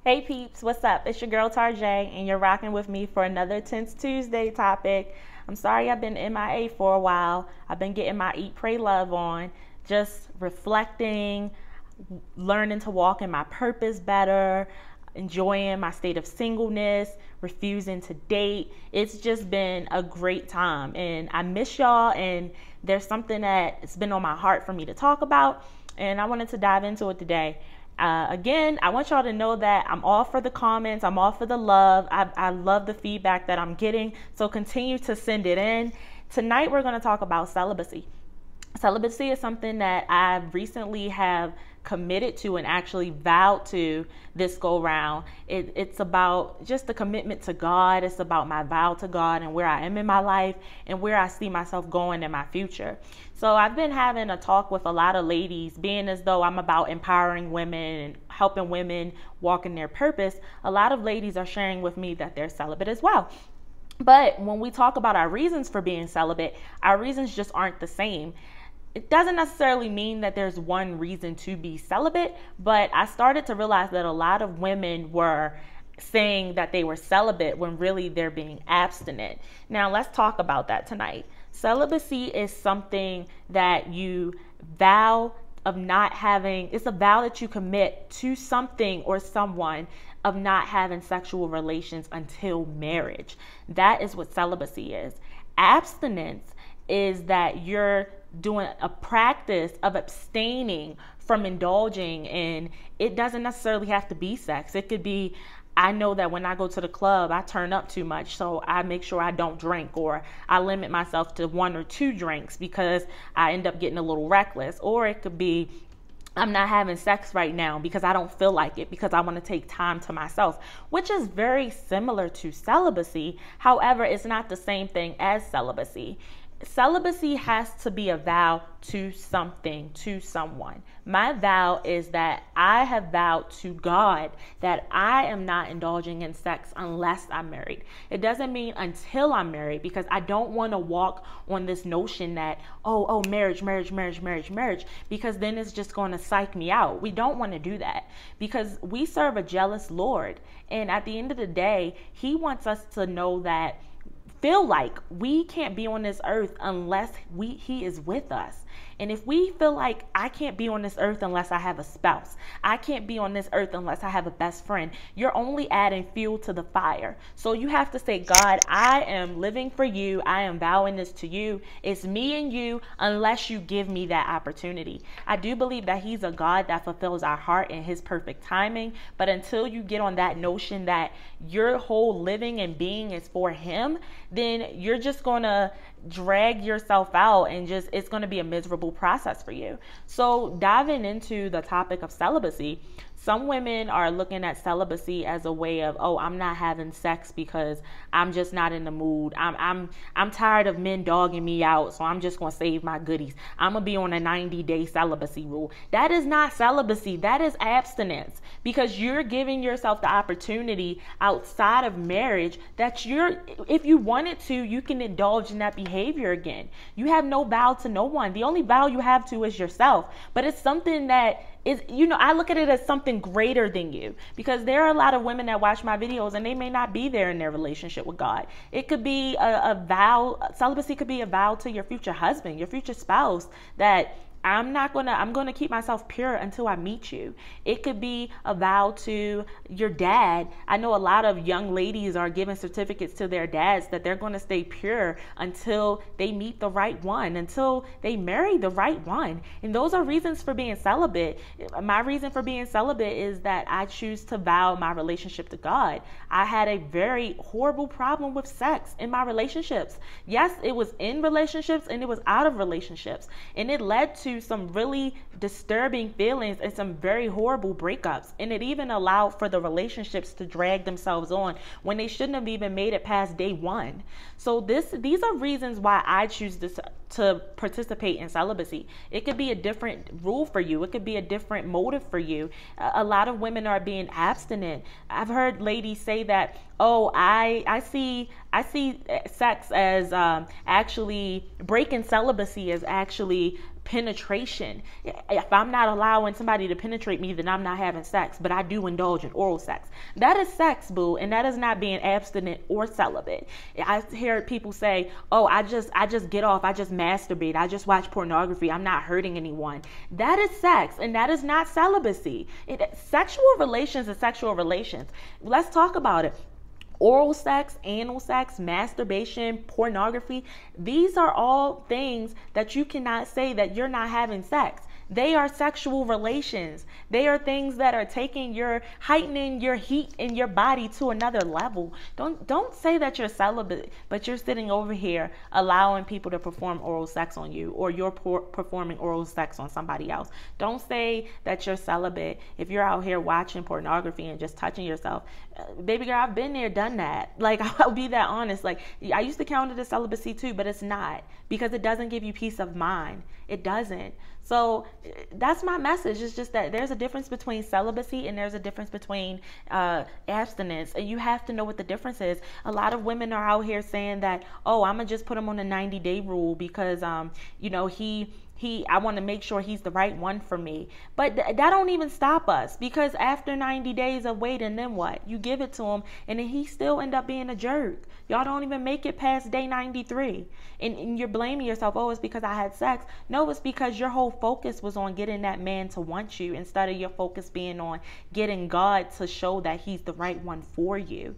Hey peeps, what's up? It's your girl Tarjay, and you're rocking with me for another Tense Tuesday topic. I'm sorry I've been MIA for a while. I've been getting my Eat, Pray, Love on, just reflecting, learning to walk in my purpose better, enjoying my state of singleness, refusing to date. It's just been a great time, and I miss y'all, and there's something that's been on my heart for me to talk about, and I wanted to dive into it today. Again, I want y'all to know that I'm all for the comments. I'm all for the love. I love the feedback that I'm getting. So continue to send it in. Tonight, we're going to talk about celibacy. Celibacy is something that I recently have committed to and actually vowed to this go round. It's about just the commitment to God. It's about my vow to God and where I am in my life and where I see myself going in my future. So I've been having a talk with a lot of ladies, being as though I'm about empowering women and helping women walk in their purpose. A lot of ladies are sharing with me that they're celibate as well. But when we talk about our reasons for being celibate, our reasons just aren't the same. It doesn't necessarily mean that there's one reason to be celibate, but I started to realize that a lot of women were saying that they were celibate when really they're being abstinent. Now, let's talk about that tonight. Celibacy is something that you vow of not having, it's a vow that you commit to something or someone of not having sexual relations until marriage. That is what celibacy is. Abstinence is that you're doing a practice of abstaining from indulging, and it doesn't necessarily have to be sex. It could be, I know that when I go to the club, I turn up too much, so I make sure I don't drink, or I limit myself to 1 or 2 drinks because I end up getting a little reckless. Or it could be, I'm not having sex right now because I don't feel like it, because I want to take time to myself, which is very similar to celibacy. However, it's not the same thing as celibacy. Celibacy has to be a vow to something, to someone. My vow is that I have vowed to God that I am not indulging in sex unless I'm married. It doesn't mean until I'm married, because I don't want to walk on this notion that, marriage, because then it's just going to psych me out. We don't want to do that, because we serve a jealous Lord. And at the end of the day, He wants us to know that, feel like we can't be on this earth unless He is with us. And if we feel like I can't be on this earth unless I have a spouse, I can't be on this earth unless I have a best friend, you're only adding fuel to the fire. So you have to say, God, I am living for you. I am vowing this to you. It's me and you unless you give me that opportunity. I do believe that He's a God that fulfills our heart in His perfect timing. But until you get on that notion that your whole living and being is for Him, then you're just going to drag yourself out, and it's going to be a miserable process for you. So diving into the topic of celibacy, some women are looking at celibacy as a way of, I'm not having sex because I'm just not in the mood. I'm tired of men dogging me out, so I'm just going to save my goodies. I'm going to be on a 90-day celibacy rule. That is not celibacy. That is abstinence, because you're giving yourself the opportunity outside of marriage that if you wanted to, you can indulge in that behavior again. You have no vow to no one. The only vow you have to is yourself. But it's something that is, I look at it as something greater than you, because there are a lot of women that watch my videos and they may not be there in their relationship with God. It could be a vow. Celibacy could be a vow to your future husband, your future spouse, that I'm going to keep myself pure until I meet you. It could be a vow to your dad. I know a lot of young ladies are giving certificates to their dads that they're going to stay pure until they meet the right one, until they marry the right one. And those are reasons for being celibate. My reason for being celibate is that I choose to vow my relationship to God. I had a very horrible problem with sex in my relationships. Yes, it was in relationships and it was out of relationships. And it led to some really disturbing feelings and some very horrible breakups. And it even allowed for the relationships to drag themselves on when they shouldn't have even made it past day 1. So these are reasons why I choose to participate in celibacy. It could be a different rule for you. It could be a different motive for you. A lot of women are being abstinent. I've heard ladies say that, I see sex as actually breaking celibacy, as actually penetration. If I'm not allowing somebody to penetrate me, then I'm not having sex, but I do indulge in oral sex. That is sex, boo, and that is not being abstinent or celibate. I hear people say, oh, I just get off, I just masturbate, I just watch pornography, I'm not hurting anyone. That is sex, and that is not celibacy. Sexual relations are sexual relations. Let's talk about it. Oral sex, anal sex, masturbation, pornography, these are all things that you cannot say that you're not having sex. They are sexual relations. They are things that are heightening your heat in your body to another level. Don't say that you're celibate, but you're sitting over here allowing people to perform oral sex on you, or you're performing oral sex on somebody else. Don't say that you're celibate if you're out here watching pornography and just touching yourself. Baby girl, I've been there, done that. Like, I'll be that honest. Like, I used to count it as celibacy too, but it's not, because it doesn't give you peace of mind. It doesn't. So that's my message. It's just that there's a difference between celibacy and there's a difference between abstinence, and you have to know what the difference is. A lot of women are out here saying that, oh, I'm gonna just put him on a 90-day rule because I want to make sure he's the right one for me. But that don't even stop us, because after 90 days of waiting, then what? You give it to him, and then he still end up being a jerk. Y'all don't even make it past day 93. And you're blaming yourself, oh, it's because I had sex. No, it's because your whole focus was on getting that man to want you, instead of your focus being on getting God to show that he's the right one for you.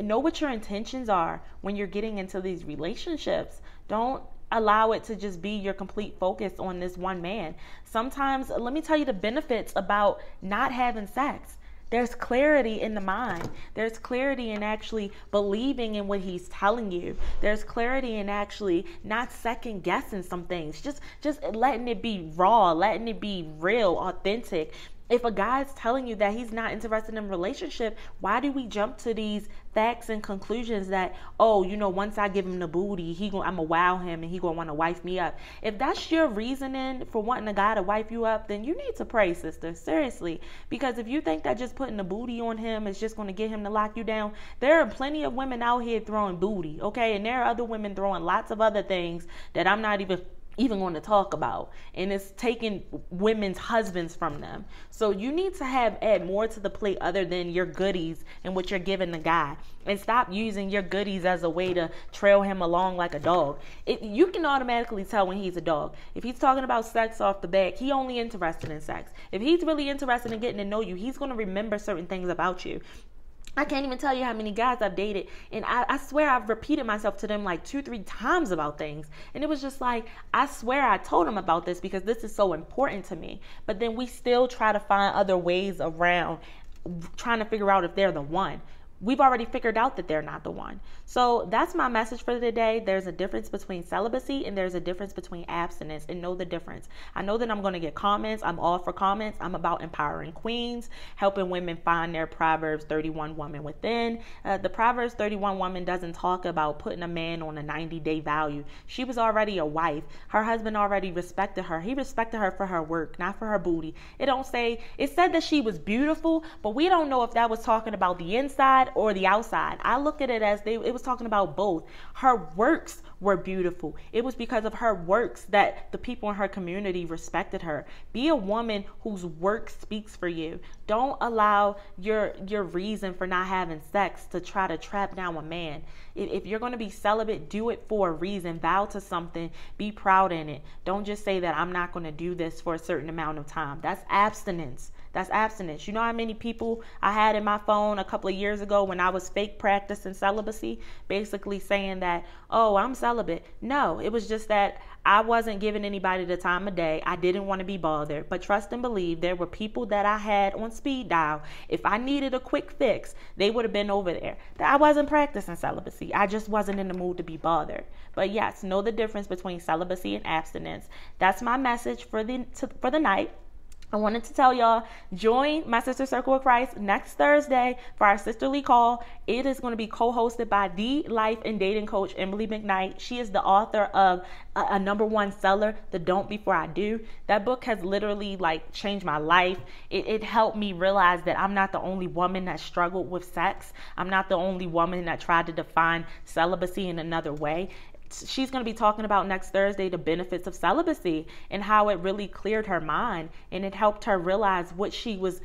Know what your intentions are when you're getting into these relationships. Don't allow it to just be your complete focus on this one man. Sometimes, let me tell you the benefits about not having sex. There's clarity in the mind. There's clarity in actually believing in what he's telling you. There's clarity in actually not second guessing some things. Just letting it be raw, letting it be real, authentic. If a guy's telling you that he's not interested in a relationship, why do we jump to these facts and conclusions that, oh, once I give him the booty, I'm going to wow him and he going to want to wife me up? If that's your reasoning for wanting a guy to wife you up, then you need to pray, sister. Seriously. Because if you think that just putting the booty on him is just going to get him to lock you down, there are plenty of women out here throwing booty, okay? And there are other women throwing lots of other things that I'm not even going to talk about, and it's taking women's husbands from them. So you need to add more to the plate other than your goodies and what you're giving the guy, and stop using your goodies as a way to trail him along like a dog. You can automatically tell when he's a dog. If he's talking about sex off the bat, he only interested in sex. If he's really interested in getting to know you, he's going to remember certain things about you. I can't even tell you how many guys I've dated, and I swear I've repeated myself to them like 2-3 times about things. And it was just like, I swear I told them about this because this is so important to me. But then we still try to find other ways around trying to figure out if they're the one. We've already figured out that they're not the one. So that's my message for today. There's a difference between celibacy and there's a difference between abstinence, and know the difference. I know that I'm going to get comments. I'm all for comments. I'm about empowering queens, helping women find their Proverbs 31 woman within. The Proverbs 31 woman doesn't talk about putting a man on a 90-day value. She was already a wife. Her husband already respected her. He respected her for her work, not for her booty. It said that she was beautiful, but we don't know if that was talking about the inside or the outside. I look at it as it was talking about both. Her works were beautiful. It was because of her works that the people in her community respected her. Be a woman whose work speaks for you. Don't allow your reason for not having sex to try to trap down a man. If you're going to be celibate, do it for a reason. Vow to something. Be proud in it. Don't just say that I'm not going to do this for a certain amount of time. That's abstinence. That's abstinence. You know how many people I had in my phone a couple of years ago when I was fake practicing celibacy, basically saying that, oh, I'm celibate. No, it was just that I wasn't giving anybody the time of day. I didn't want to be bothered. But trust and believe, there were people that I had on speed dial. If I needed a quick fix, they would have been over there. I wasn't practicing celibacy. I just wasn't in the mood to be bothered. But yes, know the difference between celibacy and abstinence. That's my message for the night. I wanted to tell y'all, join my Sister Circle of Christ next Thursday for our sisterly call. It is going to be co-hosted by the life and dating coach, Emily McKnight. She is the author of a #1 seller, The Don't Before I Do. That book has literally changed my life. It helped me realize that I'm not the only woman that struggled with sex. I'm not the only woman that tried to define celibacy in another way. she's going to be talking about next Thursday the benefits of celibacy and how it really cleared her mind and it helped her realize what she was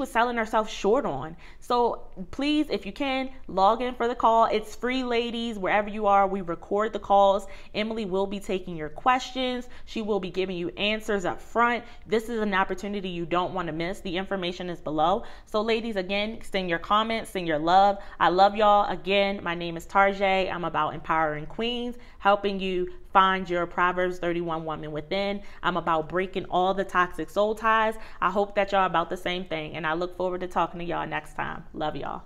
selling herself short on. So please, if you can, log in for the call. It's free, ladies. Wherever you are, we record the calls. Emily will be taking your questions. She will be giving you answers up front. This is an opportunity you don't want to miss. The information is below. So ladies, again, send your comments, send your love. I love y'all. Again, my name is Tarjay. I'm about empowering queens, helping you find your Proverbs 31 woman within. I'm about breaking all the toxic soul ties. I hope that y'all are about the same thing, and I look forward to talking to y'all next time. Love y'all.